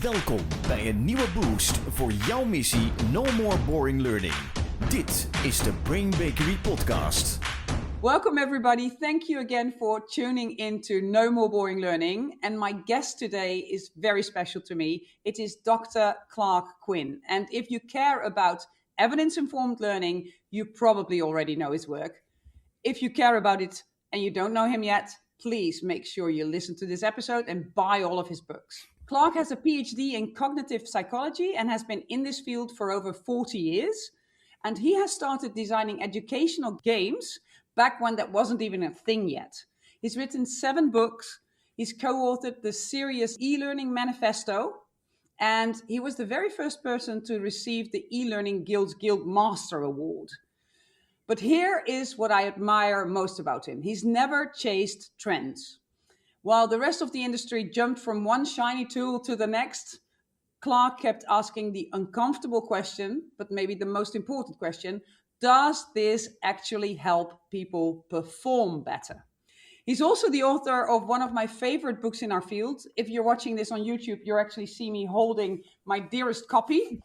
Welkom bij een nieuwe boost voor jouw missie No More Boring Learning. Dit is de Brain Bakery Podcast. Welcome everybody. Thank you again for tuning in to No More Boring Learning. And my guest today is very special to me. It is Dr. Clark Quinn. And if you care about evidence-informed learning, you probably already know his work. If you care about it and you don't know him yet, please make sure you listen to this episode and buy all of his books. Clark has a PhD in cognitive psychology and has been in this field for over 40 years. And he has started designing educational games back when that wasn't even a thing yet. He's written 7 books. He's co-authored the Serious eLearning Manifesto. And he was the very first person to receive the eLearning Guild's Guild Master Award. But here is what I admire most about him. He's never chased trends. While the rest of the industry jumped from one shiny tool to the next, Clark kept asking the uncomfortable question, but maybe the most important question: does this actually help people perform better? He's also the author of one of my favorite books in our field. If you're watching this on YouTube, you actually see me holding my dearest copy,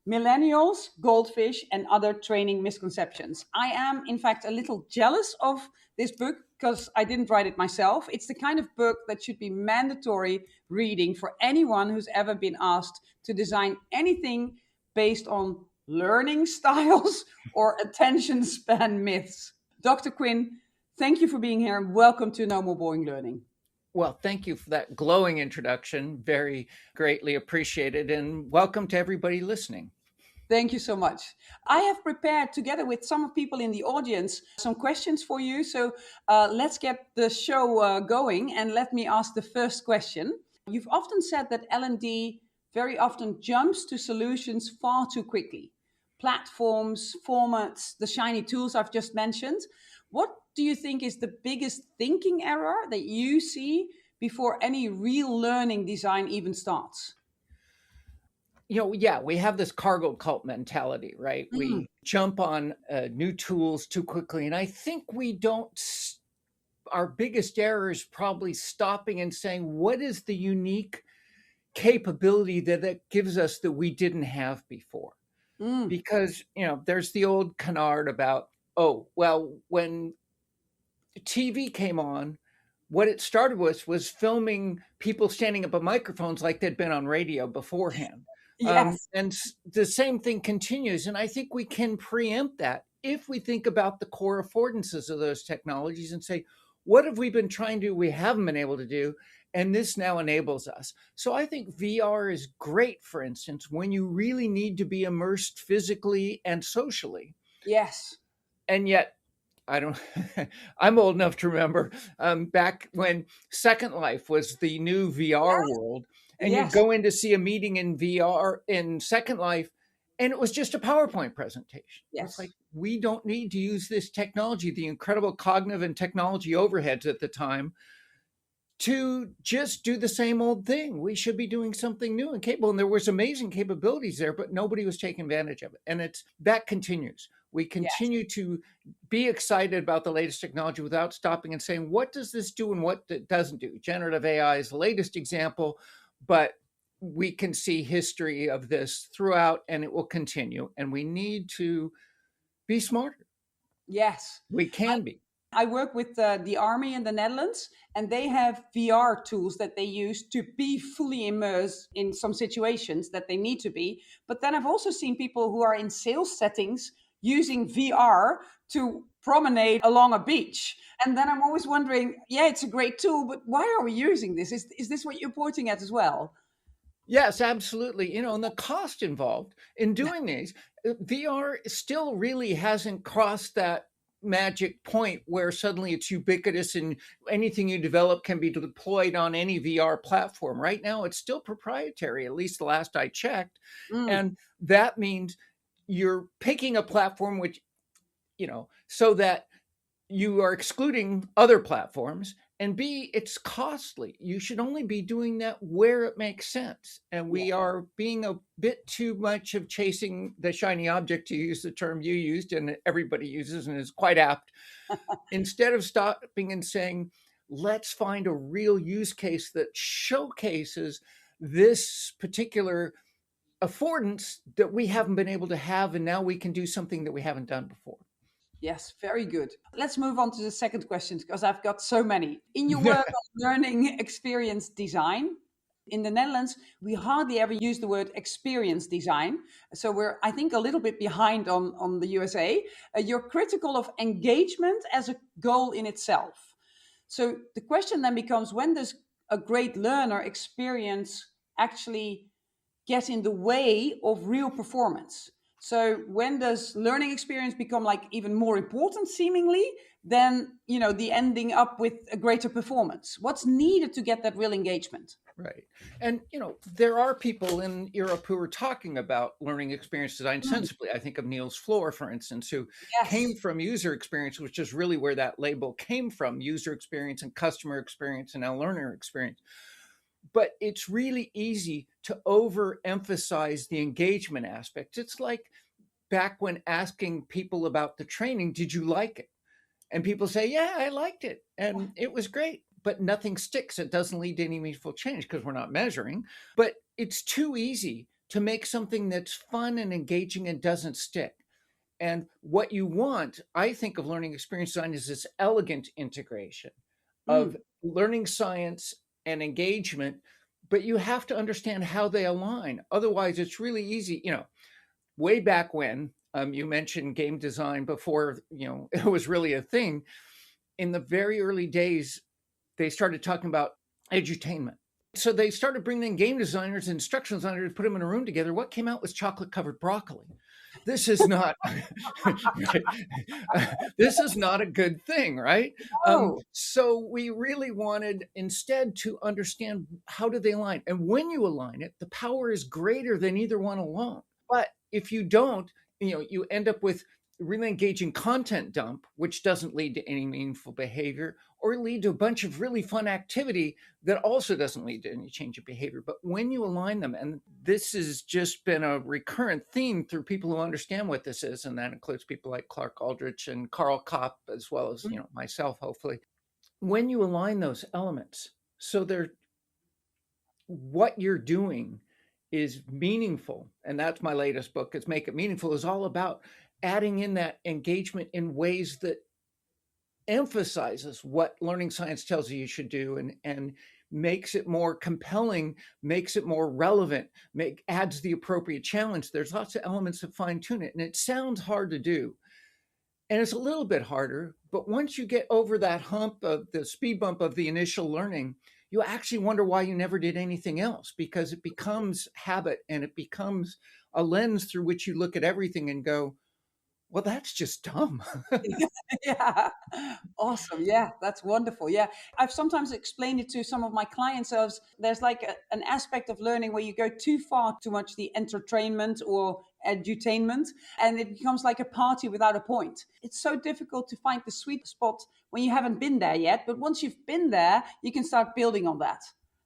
Millennials, Goldfish, and Other Training Misconceptions. I am, in fact, a little jealous of this book because I didn't write it myself. It's the kind of book that should be mandatory reading for anyone who's ever been asked to design anything based on learning styles or attention span myths. Dr. Quinn, thank you for being here and welcome to No More Boring Learning. Well, thank you for that glowing introduction. Very greatly appreciated, and welcome to everybody listening. Thank you so much. I have prepared, together with some people in the audience, some questions for you. So let's get the show going, and let me ask the first question. You've often said that L&D very often jumps to solutions far too quickly. Platforms, formats, the shiny tools I've just mentioned. What do you think is the biggest thinking error that you see before any real learning design even starts? We have this cargo cult mentality, right? We jump on new tools too quickly. And I think our biggest error is probably stopping and saying, what is the unique capability that it gives us that we didn't have before? Because, there's the old canard about, when TV came on, what it started with was filming people standing up at microphones like they'd been on radio beforehand. Yes. And the same thing continues. And I think we can preempt that if we think about the core affordances of those technologies and say, what have we been trying to do we haven't been able to do? And this now enables us. So I think VR is great, for instance, when you really need to be immersed physically and socially. Yes. And yet, I'm old enough to remember back when Second Life was the new VR world, and you'd go in to see a meeting in VR in Second Life, and it was just a PowerPoint presentation. Yes. It's like, we don't need to use this technology, the incredible cognitive and technology overheads at the time, to just do the same old thing. We should be doing something new and capable. And there was amazing capabilities there, but nobody was taking advantage of it. And that continues. We continue to be excited about the latest technology without stopping and saying, what does this do and what it doesn't do? Generative AI is the latest example, but we can see history of this throughout, and it will continue. And we need to be smarter. Yes. We can be. I work with the army in the Netherlands, and they have VR tools that they use to be fully immersed in some situations that they need to be. But then I've also seen people who are in sales settings using VR to promenade along a beach. And then I'm always wondering, it's a great tool, but why are we using this? Is this what you're pointing at as well? Yes, absolutely. And the cost involved in doing these, VR still really hasn't crossed that magic point where suddenly it's ubiquitous and anything you develop can be deployed on any VR platform. Right now, it's still proprietary, at least the last I checked. And that means you're picking a platform which, so that you are excluding other platforms. And B, it's costly. You should only be doing that where it makes sense. And we are being a bit too much of chasing the shiny object, to use the term you used and everybody uses and is quite apt, instead of stopping and saying, let's find a real use case that showcases this particular affordance that we haven't been able to have, and now we can do something that we haven't done before. Yes, very good. Let's move on to the second question because I've got so many. In your work on learning experience design, in the Netherlands, we hardly ever use the word experience design. So we're, I think, a little bit behind on the USA. You're critical of engagement as a goal in itself. So the question then becomes, when does a great learner experience actually get in the way of real performance? So when does learning experience become like even more important seemingly than, the ending up with a greater performance? What's needed to get that real engagement? Right. And, there are people in Europe who are talking about learning experience design sensibly. I think of Niels Floor, for instance, who came from user experience, which is really where that label came from, user experience and customer experience and now learner experience. But it's really easy to overemphasize the engagement aspect. It's like back when asking people about the training, did you like it? And people say, yeah, I liked it. And it was great. But nothing sticks. It doesn't lead to any meaningful change because we're not measuring. But it's too easy to make something that's fun and engaging and doesn't stick. And what you want, I think of learning experience design as this elegant integration of learning science and engagement, but you have to understand how they align. Otherwise, it's really easy. Way back when you mentioned game design before, it was really a thing. In the very early days, they started talking about edutainment. So they started bringing in game designers and instructional designers to put them in a room together. What came out was chocolate covered broccoli. This is not, this is not a good thing, right? So we really wanted instead to understand how do they align. And when you align it, the power is greater than either one alone. But if you don't, you end up with really engaging content dump, which doesn't lead to any meaningful behavior or lead to a bunch of really fun activity that also doesn't lead to any change of behavior. But when you align them, and this has just been a recurrent theme through people who understand what this is, and that includes people like Clark Aldrich and Karl Kopp, as well as, myself, hopefully. When you align those elements, so what you're doing is meaningful, and that's my latest book, is Make It Meaningful, is all about adding in that engagement in ways that emphasizes what learning science tells you should do and makes it more compelling, makes it more relevant, adds the appropriate challenge. There's lots of elements that fine tune it. And it sounds hard to do. And it's a little bit harder, but once you get over that hump of the speed bump of the initial learning, you actually wonder why you never did anything else, because it becomes habit and it becomes a lens through which you look at everything and go, well, that's just dumb. Yeah, awesome. Yeah, that's wonderful. Yeah, I've sometimes explained it to some of my clients as there's like an aspect of learning where you go too far, too much the entertainment or edutainment, and it becomes like a party without a point. It's so difficult to find the sweet spot when you haven't been there yet. But once you've been there, you can start building on that.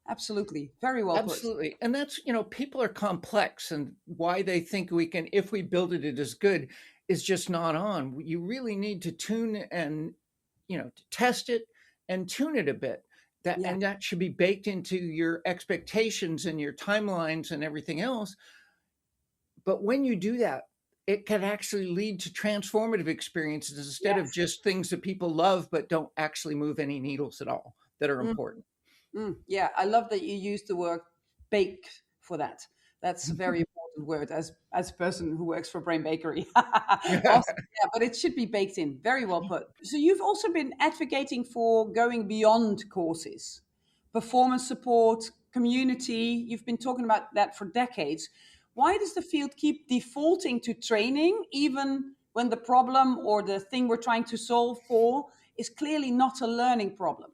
Absolutely. Very well put. Absolutely. And that's, people are complex, and why they think we can, if we build it, it is good, is just not on. You really need to tune and, to test it and tune it a bit. And that should be baked into your expectations and your timelines and everything else. But when you do that, it can actually lead to transformative experiences instead of just things that people love but don't actually move any needles at all that are important. Yeah, I love that you use the word bake for that. That's a very important word as a person who works for Brain Bakery. Awesome. Yeah, but it should be baked in. Very well put. So you've also been advocating for going beyond courses, performance support, community. You've been talking about that for decades. Why does the field keep defaulting to training, even when the problem or the thing we're trying to solve for is clearly not a learning problem?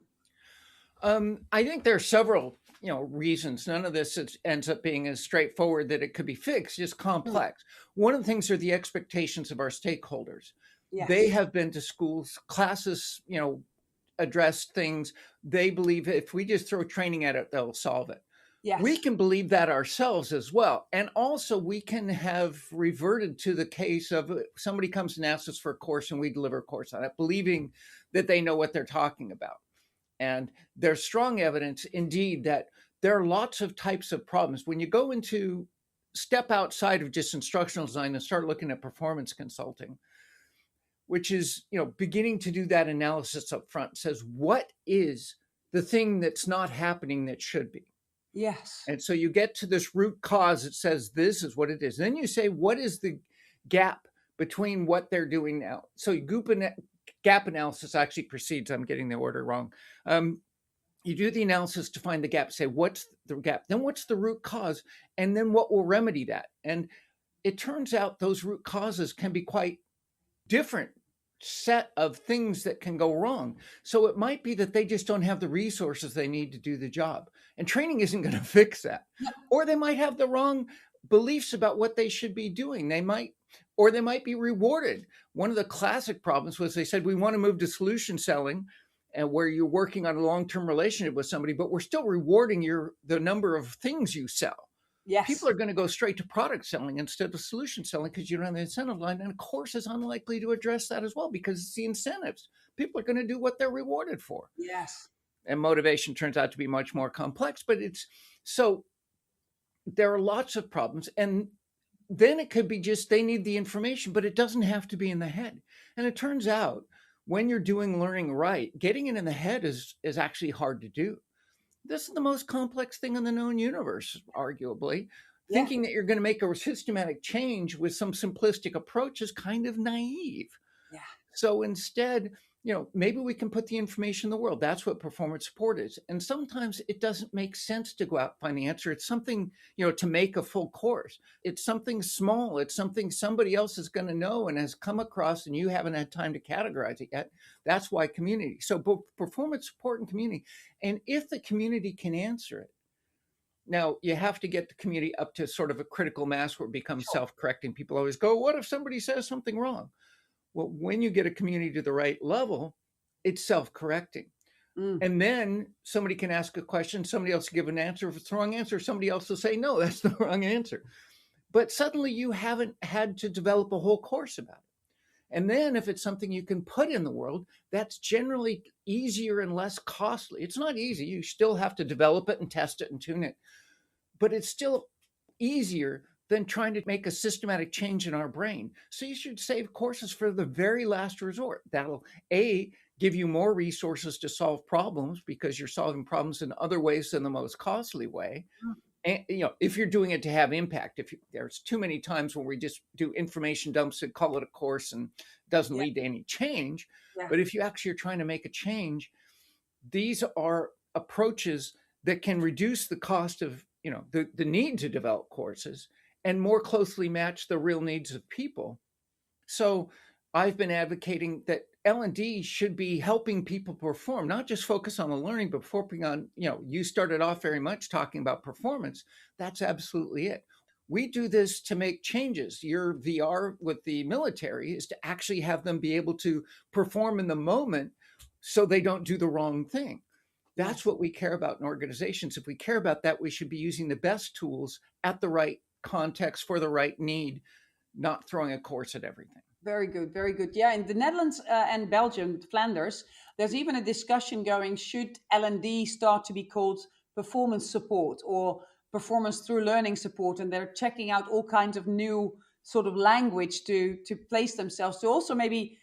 I think there are several reasons. None of this ends up being as straightforward that it could be fixed, just complex. One of the things are the expectations of our stakeholders. Yes. They have been to schools, classes, addressed things. They believe if we just throw training at it, they'll solve it. Yes. We can believe that ourselves as well. And also we can have reverted to the case of somebody comes and asks us for a course and we deliver a course on it, believing that they know what they're talking about. And there's strong evidence, indeed, that there are lots of types of problems. When you go into step outside of just instructional design and start looking at performance consulting, which is, beginning to do that analysis up front, says, what is the thing that's not happening that should be? Yes. And so you get to this root cause that says, this is what it is. Then you say, what is the gap between what they're doing now? So gap analysis actually precedes, I'm getting the order wrong. You do the analysis to find the gap, say, what's the gap? Then what's the root cause? And then what will remedy that? And it turns out those root causes can be quite different set of things that can go wrong. So it might be that they just don't have the resources they need to do the job. And training isn't going to fix that. Or they might have the wrong beliefs about what they should be doing. They might be rewarded. One of the classic problems was they said, we want to move to solution selling, and where you're working on a long-term relationship with somebody, but we're still rewarding the number of things you sell. Yes. People are going to go straight to product selling instead of solution selling because you don't have the incentive line. And a course is unlikely to address that as well because it's the incentives. People are going to do what they're rewarded for. Yes. And motivation turns out to be much more complex, but so there are lots of problems. And then it could be just they need the information, but it doesn't have to be in the head. And it turns out when you're doing learning right, getting it in the head is actually hard to do. This is the most complex thing in the known universe, arguably. Yeah. Thinking that you're going to make a systematic change with some simplistic approach is kind of naive. Yeah. So instead, maybe we can put the information in the world. That's what performance support is. And sometimes it doesn't make sense to go out and find the answer. It's something, to make a full course. It's something small. It's something somebody else is going to know and has come across and you haven't had time to categorize it yet. That's why community. So both performance support and community. And if the community can answer it, now you have to get the community up to sort of a critical mass where it becomes self-correcting. People always go, what if somebody says something wrong? Well, when you get a community to the right level, it's self-correcting. And then somebody can ask a question, somebody else will give an answer. If it's the wrong answer, somebody else will say, no, that's the wrong answer. But suddenly you haven't had to develop a whole course about it. And then if it's something you can put in the world, that's generally easier and less costly. It's not easy. You still have to develop it and test it and tune it. But it's still easier than trying to make a systematic change in our brain. So you should save courses for the very last resort. That'll give you more resources to solve problems because you're solving problems in other ways than the most costly way. And, if you're doing it to have impact, there's too many times when we just do information dumps and call it a course and doesn't lead to any change. Yeah. But if you actually are trying to make a change, these are approaches that can reduce the cost of, the need to develop courses and more closely match the real needs of people. So I've been advocating that L&D should be helping people perform, not just focus on the learning, but focusing on, you started off very much talking about performance. That's absolutely it. We do this to make changes. Your VR with the military is to actually have them be able to perform in the moment so they don't do the wrong thing. That's what we care about in organizations. If we care about that, we should be using the best tools at the right context for the right need, not throwing a course at everything. Very good, very good. Yeah, in the Netherlands and Belgium, Flanders, there's even a discussion going, should L&D start to be called performance support or performance through learning support? And they're checking out all kinds of new sort of language to place themselves, to also maybe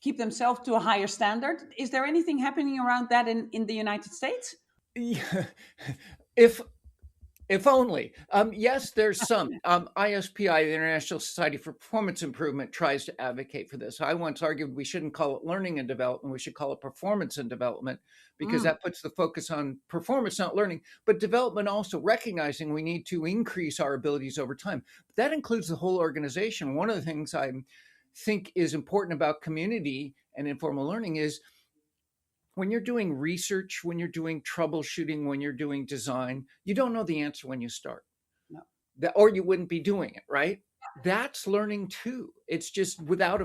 keep themselves to a higher standard. Is there anything happening around that in the United States? Yeah. If only. Yes, there's some. ISPI, the International Society for Performance Improvement, tries to advocate for this. I once argued we shouldn't call it learning and development. We should call it performance and development because that puts the focus on performance, not learning, but development also recognizing we need to increase our abilities over time. That includes the whole organization. One of the things I think is important about community and informal learning is when you're doing research, when you're doing troubleshooting, when you're doing design, you don't know the answer when you start. No. Or you wouldn't be doing it, right? That's learning too. It's just without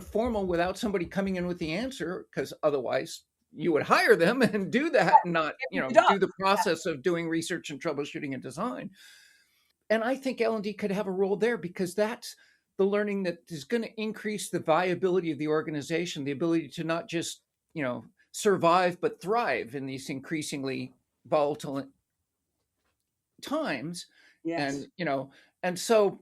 somebody coming in with the answer, because otherwise you would hire them and do that and not, do the process of doing research and troubleshooting and design. And I think L&D could have a role there because that's the learning that is going to increase the viability of the organization, the ability to not just, survive, but thrive in these increasingly volatile times. Yes. And so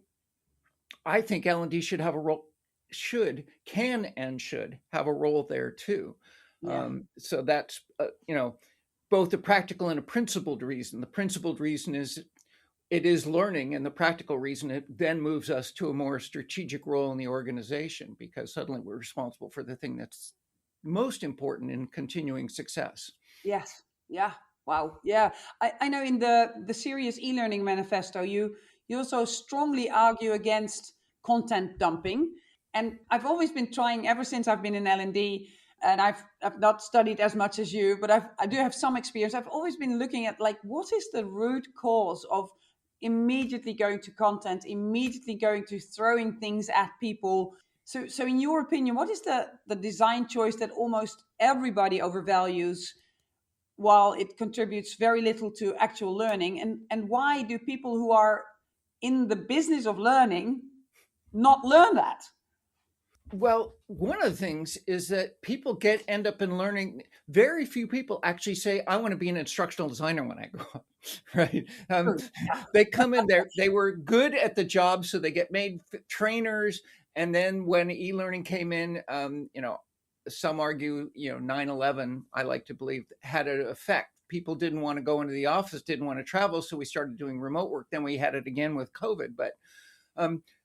I think L&D should have a role, should have a role there too. Yeah. So that's, both a practical and a principled reason. The principled reason is it is learning, and the practical reason it then moves us to a more strategic role in the organization, because suddenly we're responsible for the thing that's most important in continuing success. Yes. Yeah. Wow. Yeah. I know in the series eLearning Manifesto, you also strongly argue against content dumping. And I've always been trying ever since I've been in L&D, and I've not studied as much as you, but I do have some experience. I've always been looking at like, what is the root cause of immediately going to content, immediately going to throwing things at people. So in your opinion, what is the design choice that almost everybody overvalues while it contributes very little to actual learning? And why do people who are in the business of learning not learn that? Well, one of the things is that people end up in learning. Very few people actually say, I want to be an instructional designer when I grow up, right? They come in there, they were good at the job, so they get made trainers. And then when e-learning came in, some argue, 9/11, I like to believe, had an effect. People didn't want to go into the office, didn't want to travel, so we started doing remote work. Then we had it again with COVID. But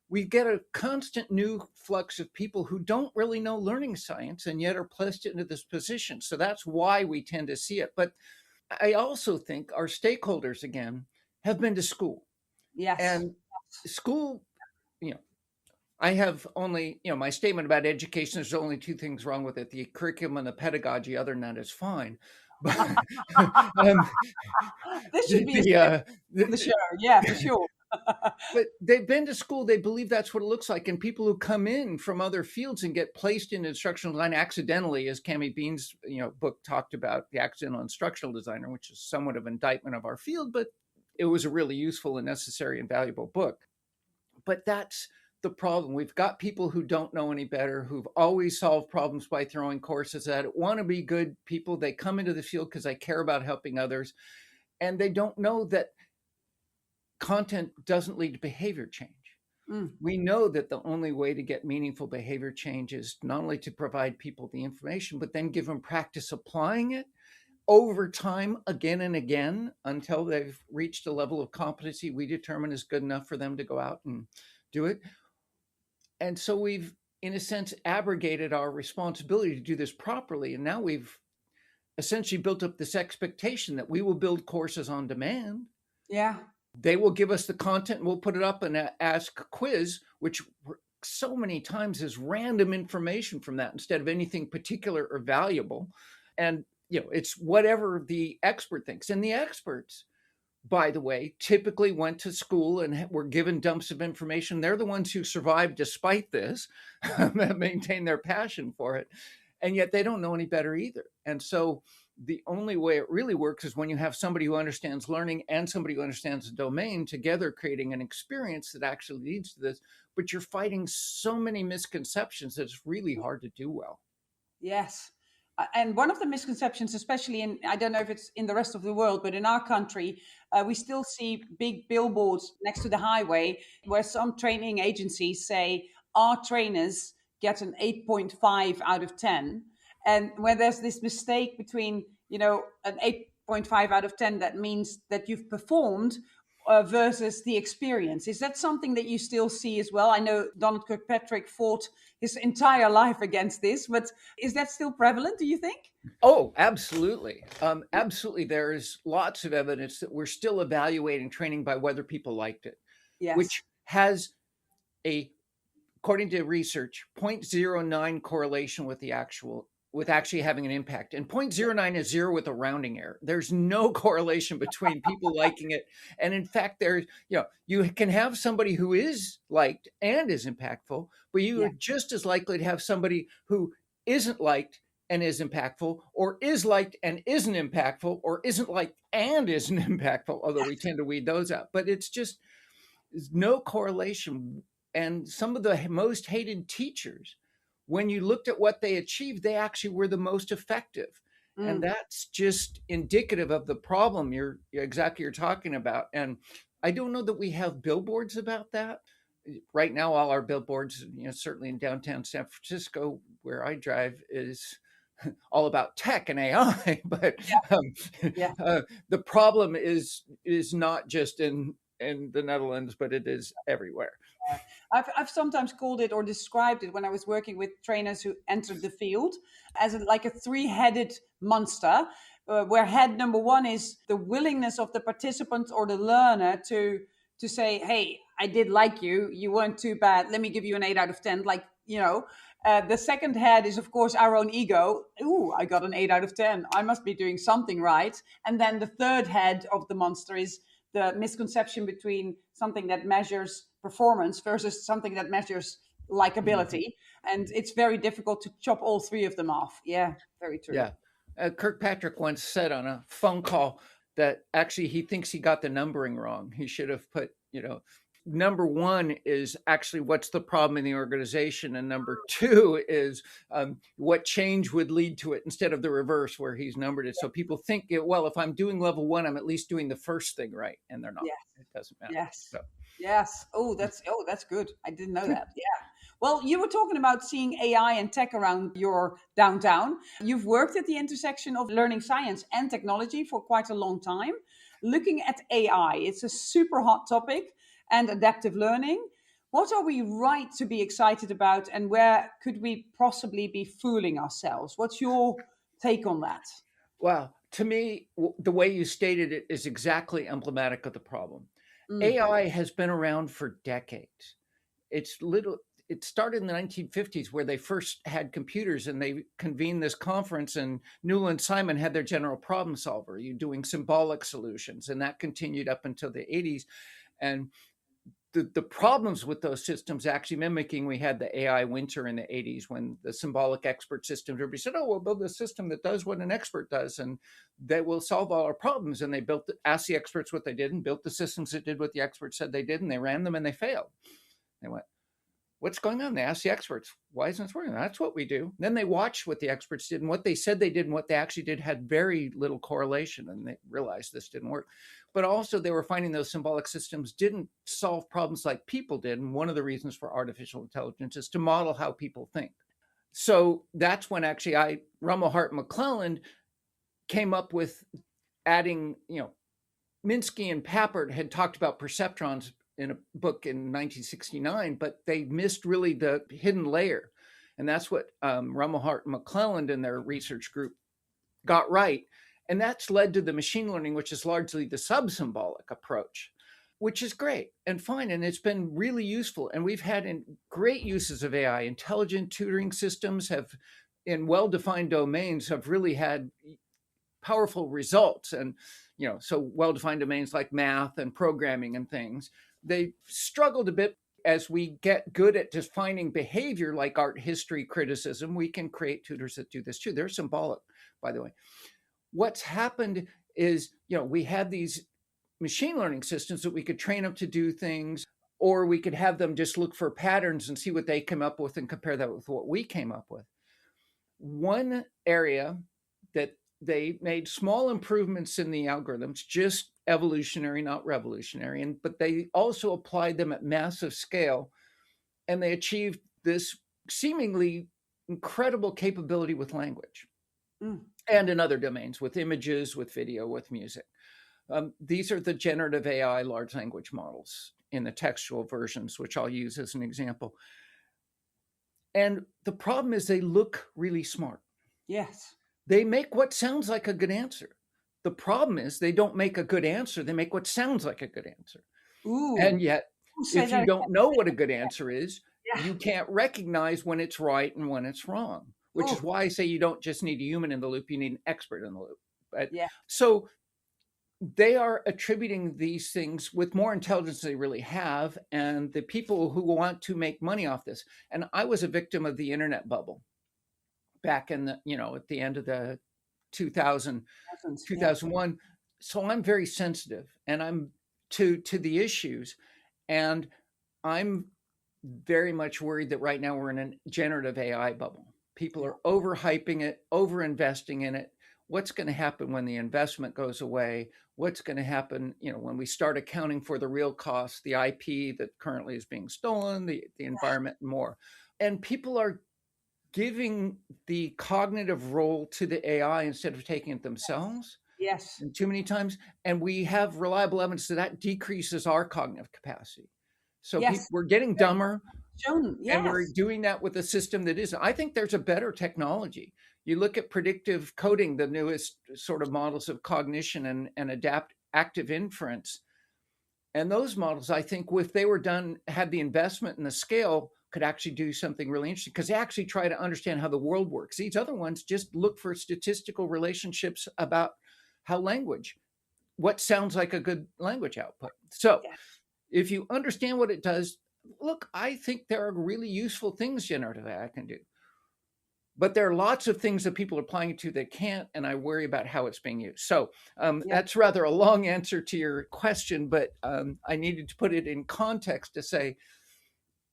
we get a constant new flux of people who don't really know learning science and yet are placed into this position. So that's why we tend to see it. But I also think our stakeholders, again, have been to school. Yes. And school, I have only, my statement about education, there's only two things wrong with it: the curriculum and the pedagogy. Other than that is fine. But this should be the show. Yeah, for sure. But they've been to school. They believe that's what it looks like. And people who come in from other fields and get placed in instructional design accidentally, as Cami Bean's book talked about, The Accidental Instructional Designer, which is somewhat of an indictment of our field, but it was a really useful and necessary and valuable book. But that's the problem. We've got people who don't know any better, who've always solved problems by throwing courses at it, want to be good people. They come into the field because they care about helping others, and they don't know that content doesn't lead to behavior change. We know that the only way to get meaningful behavior change is not only to provide people the information, but then give them practice applying it over time, again and again, until they've reached a level of competency we determine is good enough for them to go out and do it. And so we've, in a sense, abrogated our responsibility to do this properly. And now we've essentially built up this expectation that we will build courses on demand. Yeah. They will give us the content and we'll put it up and ask a quiz, which so many times is random information from that instead of anything particular or valuable. And, it's whatever the expert thinks. And the experts, by the way, typically went to school and were given dumps of information. They're the ones who survived despite this, maintain their passion for it. And yet they don't know any better either. And so the only way it really works is when you have somebody who understands learning and somebody who understands the domain together, creating an experience that actually leads to this. But you're fighting so many misconceptions that it's really hard to do well. Yes. And one of the misconceptions, especially in, I don't know if it's in the rest of the world, but in our country, we still see big billboards next to the highway where some training agencies say our trainers get an 8.5 out of 10. And when there's this mistake between, an 8.5 out of 10, that means that you've performed versus the experience. Is that something that you still see as well? I know Donald Kirkpatrick fought his entire life against this, but is that still prevalent, do you think? Oh, absolutely. Absolutely. There's lots of evidence that we're still evaluating training by whether people liked it, Yes. which has according to research, 0.09 correlation with actually having an impact. And 0.09 is zero with a rounding error. There's no correlation between people liking it. And in fact, there's, you can have somebody who is liked and is impactful, but you are just as likely to have somebody who isn't liked and is impactful, or is liked and isn't impactful, or isn't liked and isn't impactful, although we tend to weed those out. But it's just, there's no correlation. And some of the most hated teachers, when you looked at what they achieved, they actually were the most effective. And that's just indicative of the problem you're talking about. And I don't know that we have billboards about that. Right now, all our billboards, certainly in downtown San Francisco, where I drive, is all about tech and AI. But Yeah. the problem is not just in the Netherlands, but it is everywhere. I've sometimes called it or described it when I was working with trainers who entered the field as like a three-headed monster, where head number one is the willingness of the participant or the learner to say, hey, I did like you. You weren't too bad. Let me give you an 8 out of 10. Like, the second head is, of course, our own ego. Ooh, I got an 8 out of 10. I must be doing something right. And then the third head of the monster is the misconception between something that measures performance versus something that measures likability. And it's very difficult to chop all three of them off. Yeah, very true. Yeah. Kirkpatrick once said on a phone call that actually he thinks he got the numbering wrong. He should have put, number one is actually what's the problem in the organization. And number two is what change would lead to it, instead of the reverse where he's numbered it. So people think, well, if I'm doing level one, I'm at least doing the first thing right. And they're not. Yes. It doesn't matter. Yes. So. Yes. Oh, that's good. I didn't know that. Yeah. Well, you were talking about seeing AI and tech around your downtown. You've worked at the intersection of learning science and technology for quite a long time. Looking at AI, it's a super hot topic, and adaptive learning. What are we right to be excited about, and where could we possibly be fooling ourselves? What's your take on that? Well, to me, the way you stated it is exactly emblematic of the problem. AI has been around for decades. It started in the 1950s, where they first had computers, and they convened this conference, and Newell and Simon had their general problem solver, you doing symbolic solutions. And that continued up until the 80s. And the problems with those systems actually mimicking, we had the AI winter in the 80s when the symbolic expert systems, everybody said, oh, we'll build a system that does what an expert does and that will solve all our problems. And they asked the experts what they did and built the systems that did what the experts said they did, and they ran them and they failed. They went, what's going on? They asked the experts, why isn't this working? That's what we do. Then they watched what the experts did, and what they said they did and what they actually did had very little correlation, and they realized this didn't work. But also they were finding those symbolic systems didn't solve problems like people did. And one of the reasons for artificial intelligence is to model how people think. So that's when actually Rummel, Hart, and McClelland came up with adding, Minsky and Papert had talked about perceptrons in a book in 1969, but they missed really the hidden layer. And that's what Rummel, Hart, and McClelland and their research group got right. And that's led to the machine learning, which is largely the sub-symbolic approach, which is great and fine. And it's been really useful. And we've had great uses of AI. Intelligent tutoring systems in well-defined domains, have really had powerful results. And, so well-defined domains like math and programming and things, they struggled a bit. As we get good at defining behavior like art, history, criticism, we can create tutors that do this too. They're symbolic, by the way. What's happened is, we had these machine learning systems that we could train them to do things, or we could have them just look for patterns and see what they came up with and compare that with what we came up with. One area that they made small improvements in the algorithms, just evolutionary, not revolutionary, but they also applied them at massive scale, and they achieved this seemingly incredible capability with language. And in other domains, with images, with video, with music. These are the generative AI large language models in the textual versions, which I'll use as an example. And the problem is they look really smart. Yes. They make what sounds like a good answer. The problem is they don't make a good answer. They make what sounds like a good answer. Ooh. And yet, if you don't know what a good answer is, you can't recognize when it's right and when it's wrong. Which is why I say you don't just need a human in the loop, you need an expert in the loop. But, so they are attributing these things with more intelligence than they really have, and the people who want to make money off this. And I was a victim of the internet bubble back in the, at the end of the 2001. So I'm very sensitive, and I'm to the issues, and I'm very much worried that right now we're in a generative AI bubble. People are overhyping it, overinvesting in it, what's going to happen when the investment goes away? What's going to happen, when we start accounting for the real costs, the IP that currently is being stolen, the environment, and more. And people are giving the cognitive role to the AI instead of taking it themselves. Yes. And too many times. And we have reliable evidence that decreases our cognitive capacity. So Yes. we're getting dumber. Shown. Yes. And we're doing that with a system that isn't. I think there's a better technology. You look at predictive coding, the newest sort of models of cognition and active inference. And those models, I think, if they were done, had the investment and the scale, could actually do something really interesting, because they actually try to understand how the world works. These other ones just look for statistical relationships about how what sounds like a good language output. So if you understand what it does, look, I think there are really useful things generative AI can do. But there are lots of things that people are applying it to that can't, and I worry about how it's being used. So that's rather a long answer to your question, but I needed to put it in context to say,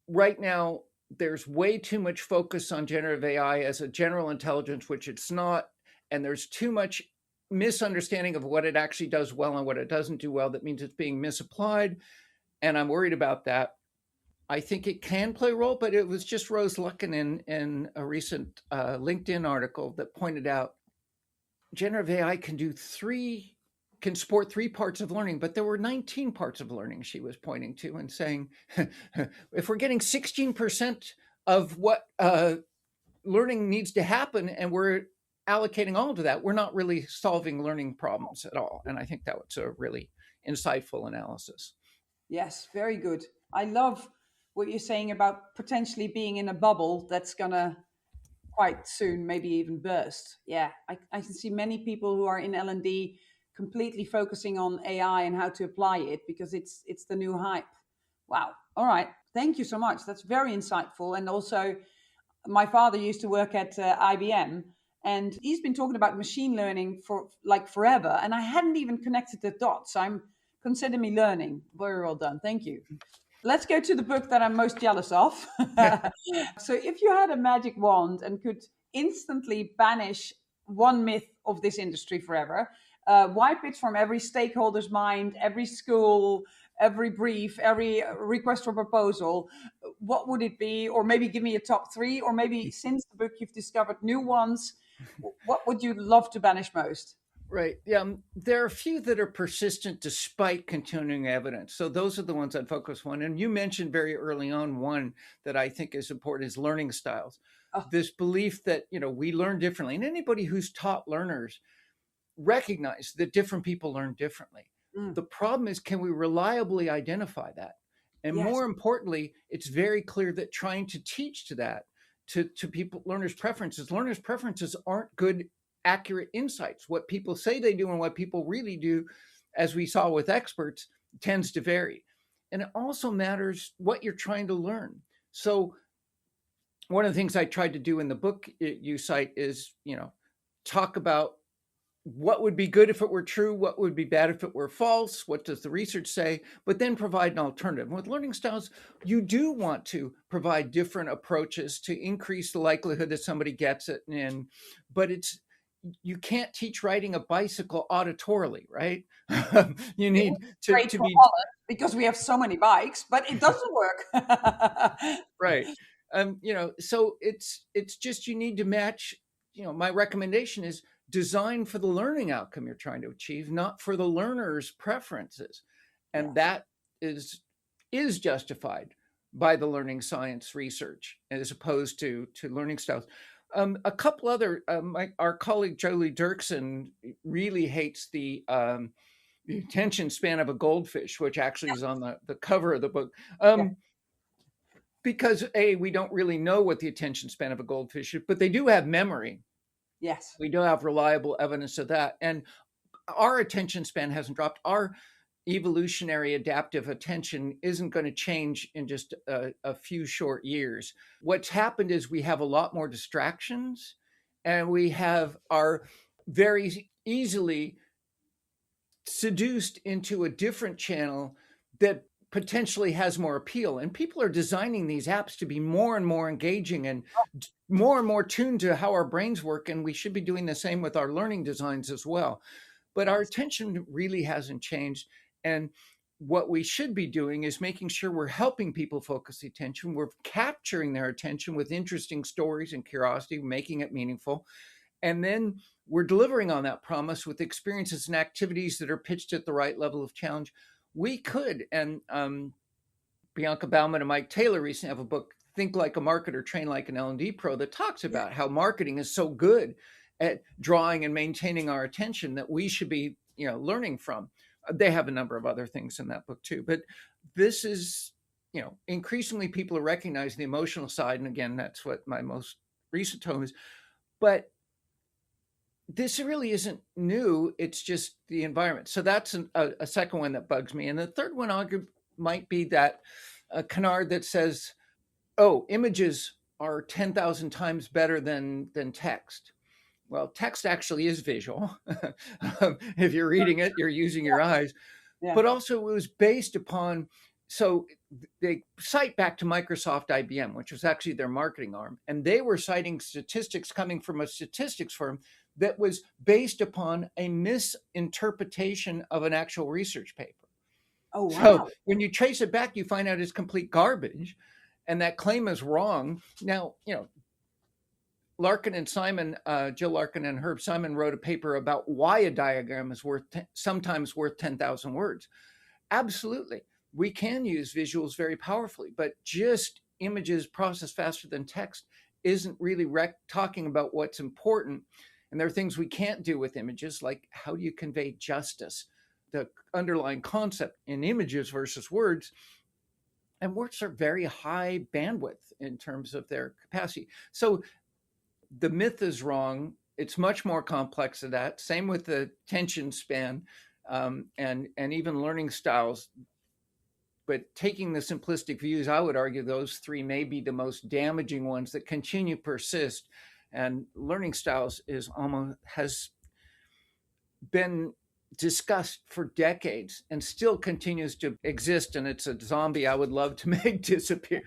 right now, there's way too much focus on generative AI as a general intelligence, which it's not, and there's too much misunderstanding of what it actually does well and what it doesn't do well. That means it's being misapplied, and I'm worried about that. I think it can play a role, but it was just Rose Luckin in a recent LinkedIn article that pointed out generative AI can support 3 parts of learning, but there were 19 parts of learning she was pointing to and saying, if we're getting 16% of what learning needs to happen and we're allocating all to that, we're not really solving learning problems at all. And I think that was a really insightful analysis. Yes, very good. I love what you're saying about potentially being in a bubble that's going to quite soon maybe even burst. Yeah, I can see many people who are in L&D completely focusing on AI and how to apply it because it's the new hype. Wow. All right. Thank you so much. That's very insightful. And also, my father used to work at IBM, and he's been talking about machine learning for like forever. And I hadn't even connected the dots. Consider me learning. Very well done. Thank you. Let's go to the book that I'm most jealous of. So if you had a magic wand and could instantly banish one myth of this industry forever, wipe it from every stakeholder's mind, every school, every brief, every request for proposal, what would it be? Or maybe give me a top 3, or maybe since the book you've discovered new ones. What would you love to banish most? Right. Yeah. There are a few that are persistent despite continuing evidence. So those are the ones I'd focus on. And you mentioned very early on one that I think is important is learning styles. This belief that, we learn differently. And anybody who's taught learners recognize that different people learn differently. The problem is, can we reliably identify that? And more importantly, it's very clear that trying to teach to that, to people, learners' preferences aren't good, accurate insights. What people say they do and what people really do, as we saw with experts, tends to vary. And it also matters what you're trying to learn. So one of the things I tried to do in the book you cite is, talk about what would be good if it were true, what would be bad if it were false, what does the research say, but then provide an alternative. With learning styles, you do want to provide different approaches to increase the likelihood that somebody gets it in, but you can't teach riding a bicycle auditorily, right? You need to be because we have so many bikes, but it doesn't work. Right. So it's just, you need to match, my recommendation is design for the learning outcome you're trying to achieve, not for the learner's preferences. And that is justified by the learning science research as opposed to learning styles. A couple other, our colleague Jolie Dirksen really hates the attention span of a goldfish, which actually is on the cover of the book. Because we don't really know what the attention span of a goldfish is, but they do have memory. Yes. We do have reliable evidence of that. And our attention span hasn't dropped. Our evolutionary adaptive attention isn't going to change in just a few short years. What's happened is we have a lot more distractions, and we are very easily seduced into a different channel that potentially has more appeal. And people are designing these apps to be more and more engaging and more and more tuned to how our brains work. And we should be doing the same with our learning designs as well. But our attention really hasn't changed. And what we should be doing is making sure we're helping people focus the attention. We're capturing their attention with interesting stories and curiosity, making it meaningful. And then we're delivering on that promise with experiences and activities that are pitched at the right level of challenge. We could, and Bianca Bauman and Mike Taylor recently have a book, Think Like a Marketer, Train Like an L&D Pro, that talks about how marketing is so good at drawing and maintaining our attention that we should be, learning from. They have a number of other things in that book too, but this is, increasingly people are recognizing the emotional side. And again, that's what my most recent tome is. But this really isn't new. It's just the environment. So that's a second one that bugs me. And the third one might be that canard that says, oh, images are 10,000 times better than text. Well, text actually is visual. If you're reading it, you're using your eyes. Yeah. But also it was based upon, so they cite back to Microsoft IBM, which was actually their marketing arm. And they were citing statistics coming from a statistics firm that was based upon a misinterpretation of an actual research paper. Oh, wow. So when you trace it back, you find out it's complete garbage. And that claim is wrong. Now, Larkin and Simon, Jill Larkin and Herb Simon wrote a paper about why a diagram is sometimes worth 10,000 words. Absolutely. We can use visuals very powerfully, but just images processed faster than text isn't really talking about what's important. And there are things we can't do with images, like how do you convey justice, the underlying concept in images versus words. And words are very high bandwidth in terms of their capacity. So the myth is wrong. It's much more complex than that. Same with the attention span and even learning styles. But taking the simplistic views, I would argue those three may be the most damaging ones that continue to persist. And learning styles has been discussed for decades and still continues to exist. And it's a zombie I would love to make disappear.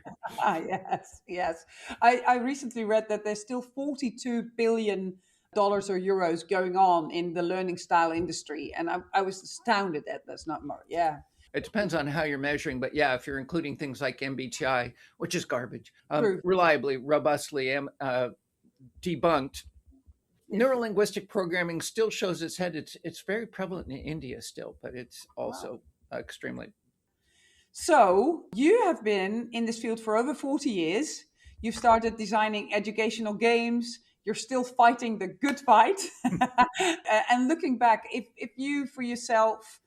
Yes. I recently read that there's still $42 billion or euros going on in the learning style industry. And I was astounded at this number. Yeah. It depends on how you're measuring. But yeah, if you're including things like MBTI, which is garbage, reliably, robustly debunked, neurolinguistic programming still shows its head. It's very prevalent in India still, but it's also extremely. So you have been in this field for over 40 years. You've started designing educational games. You're still fighting the good fight. And looking back, if you for yourself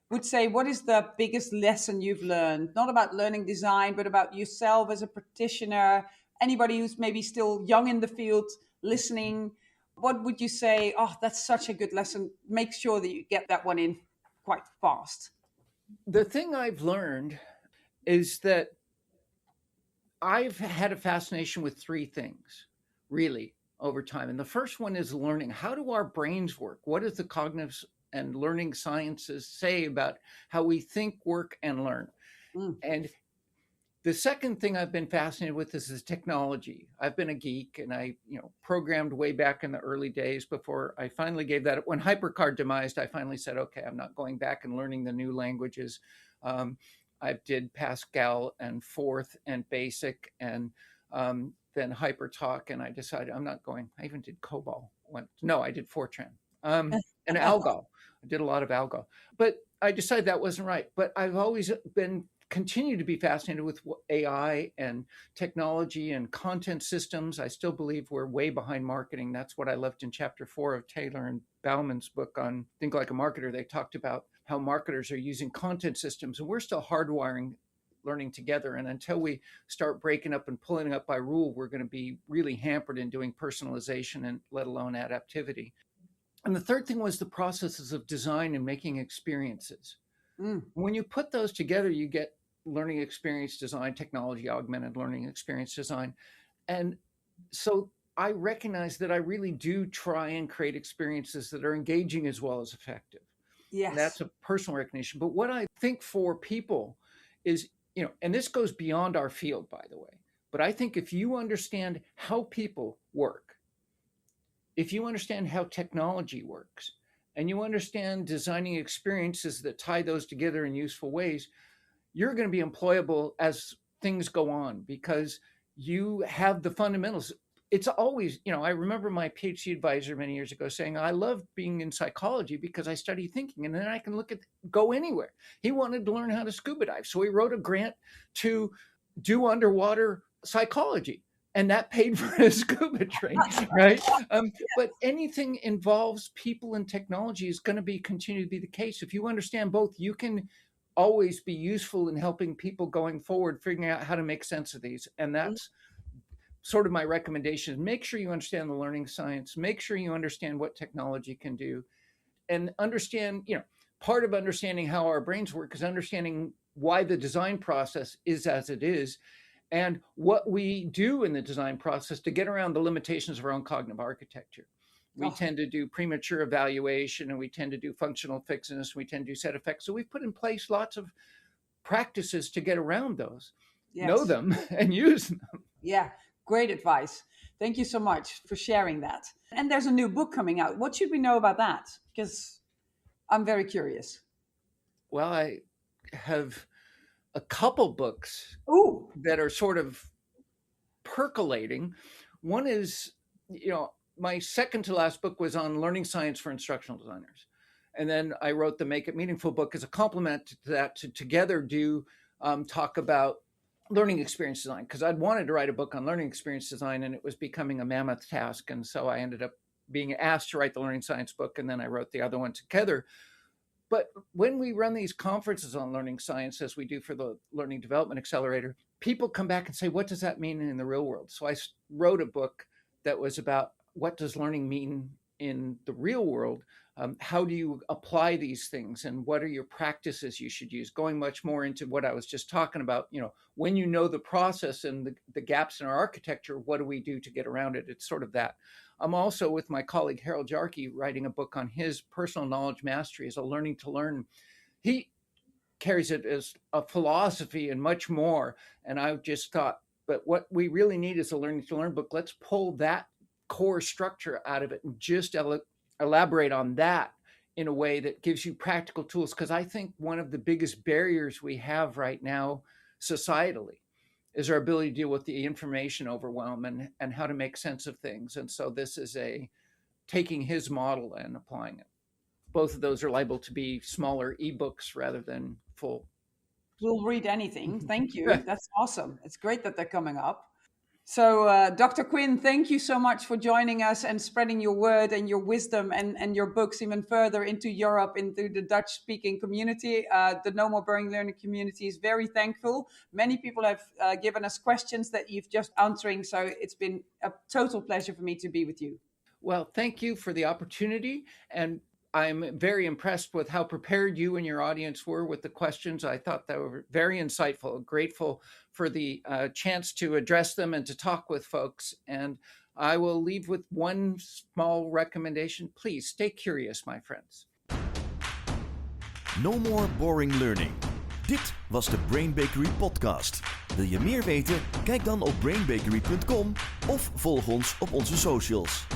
would say, what is the biggest lesson you've learned? Not about learning design, but about yourself as a practitioner, anybody who's maybe still young in the field listening. What would you say? Oh, that's such a good lesson. Make sure that you get that one in quite fast. The thing I've learned is that I've had a fascination with three things, really, over time. And the first one is learning. How do our brains work? What does the cognitive and learning sciences say about how we think, work, and learn? And the second thing I've been fascinated with is technology. I've been a geek and I, programmed way back in the early days before I finally gave that up. When HyperCard demised, I finally said, okay, I'm not going back and learning the new languages. I did Pascal and Forth and Basic and then HyperTalk. And I decided I'm not going. I even did COBOL. I did Fortran and Algol. I did a lot of Algol. But I decided that wasn't right. But I've always continue to be fascinated with AI and technology and content systems. I still believe we're way behind marketing. That's what I left in chapter 4 of Taylor and Bauman's book on Think Like a Marketer. They talked about how marketers are using content systems, and we're still hardwiring learning together. And until we start breaking up and pulling up by rule, we're going to be really hampered in doing personalization and let alone adaptivity. And the third thing was the processes of design and making experiences. When you put those together, you get learning experience design, technology augmented learning experience design. And so I recognize that I really do try and create experiences that are engaging as well as effective. Yes. And that's a personal recognition. But what I think for people is, and this goes beyond our field, by the way, but I think if you understand how people work, if you understand how technology works, and you understand designing experiences that tie those together in useful ways, you're going to be employable as things go on because you have the fundamentals. It's always, I remember my PhD advisor many years ago saying, I love being in psychology because I study thinking and then I can go anywhere. He wanted to learn how to scuba dive. So he wrote a grant to do underwater psychology. And that paid for his scuba training, right? But anything involves people and technology is going to continue to be the case. If you understand both, you can always be useful in helping people going forward, figuring out how to make sense of these. And that's sort of my recommendation. Make sure you understand the learning science. Make sure you understand what technology can do. And understand, part of understanding how our brains work is understanding why the design process is as it is. And what we do in the design process to get around the limitations of our own cognitive architecture. We tend to do premature evaluation, and we tend to do functional fixedness, we tend to do set effects. So we've put in place lots of practices to get around those, know them, and use them. Yeah, great advice. Thank you so much for sharing that. And there's a new book coming out. What should we know about that? Because I'm very curious. Well, I have a couple books that are sort of percolating. One is, my second to last book was on learning science for instructional designers. And then I wrote the Make It Meaningful book as a complement to that, to together talk about learning experience design, because I'd wanted to write a book on learning experience design and it was becoming a mammoth task. And so I ended up being asked to write the learning science book, and then I wrote the other one together. But when we run these conferences on learning science, as we do for the Learning Development Accelerator, people come back and say, what does that mean in the real world? So I wrote a book that was about what does learning mean in the real world? How do you apply these things? And what are your practices you should use? Going much more into what I was just talking about, when you know the process and the gaps in our architecture, what do we do to get around it? It's sort of that. I'm also, with my colleague Harold Jarkey, writing a book on his personal knowledge mastery as a learning to learn. He carries it as a philosophy and much more. And I just thought, but what we really need is a learning to learn book. Let's pull that core structure out of it and just elaborate on that in a way that gives you practical tools. Because I think one of the biggest barriers we have right now societally is our ability to deal with the information overwhelm and how to make sense of things. And so this is taking his model and applying it. Both of those are liable to be smaller ebooks rather than full. We'll read anything. Thank you. That's awesome. It's great that they're coming up. So Dr. Quinn, thank you so much for joining us and spreading your word and your wisdom and your books even further into Europe, into the Dutch-speaking community. The No More Boring Learning community is very thankful. Many people have given us questions that you've just answering. So it's been a total pleasure for me to be with you. Well, thank you for the opportunity. And I'm very impressed with how prepared you and your audience were with the questions. I thought they were very insightful. Grateful for the chance to address them and to talk with folks. And I will leave with one small recommendation. Please stay curious, my friends. No more boring learning. Dit was de Brain Bakery podcast. Wil je meer weten? Kijk dan op brainbakery.com of volg ons op onze socials.